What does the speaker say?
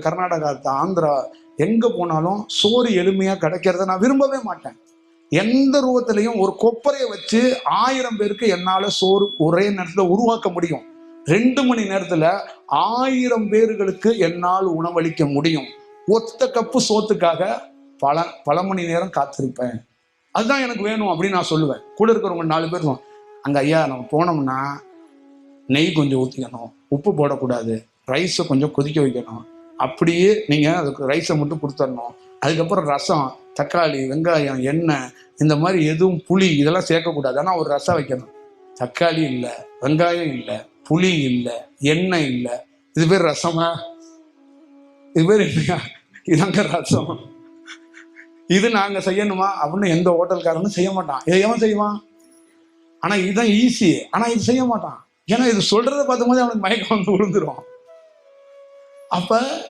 கர்நாடகா, ஆந்திரா எங்க போனாலும் சோறு எளிமையா கிடைக்கிறத நான் விரும்பவே மாட்டேன். எந்த ரூபத்திலையும் ஒரு கொப்பரையை வச்சு 1000 பேருக்கு என்னால சோறு ஒரே நேரத்துல உருவாக்க முடியும். 2 மணி நேரத்துல 1000 பேர்களுக்கு என்னால் உணவளிக்க முடியும். ஒத்த கப்பு சோத்துக்காக பல மணி நேரம் காத்திருப்பேன். அதுதான் எனக்கு வேணும் அப்படின்னு நான் சொல்லுவேன். கூட இருக்கிறவங்க 4 பேர் அங்க ஐயா நம்ம போனோம்னா நெய் கொஞ்சம் ஊற்றிக்கணும், உப்பு போடக்கூடாது, ரைஸை கொஞ்சம் கொதிக்க வைக்கணும், அப்படியே நீங்கள் அதுக்கு ரைஸை மட்டும் கொடுத்துடணும், அதுக்கப்புறம் ரசம், தக்காளி, வெங்காயம், எண்ணெய், இந்த மாதிரி எதுவும் புளி இதெல்லாம் சேர்க்கக்கூடாது. ஆனால் ஒரு ரசம் வைக்கணும். தக்காளி இல்லை, வெங்காயம் இல்லை, புளி இல்லை, எண்ணெய் இல்லை, இது பேர் ரசமா? இது பேர் இல்லையா? இதாங்க ரசம். இது நாங்கள் செய்யணுமா அப்படின்னு எந்த ஹோட்டல்காரனும் செய்ய மாட்டான். இதை எவன் செய்வான்? ஆனால் இதுதான் ஈஸி. ஆனால் இது செய்ய மாட்டான். ஏன்னா இது சொல்றதை பார்த்தும் போது அவனுக்கு மயக்கம் வந்து விழுந்துரும். அப்ப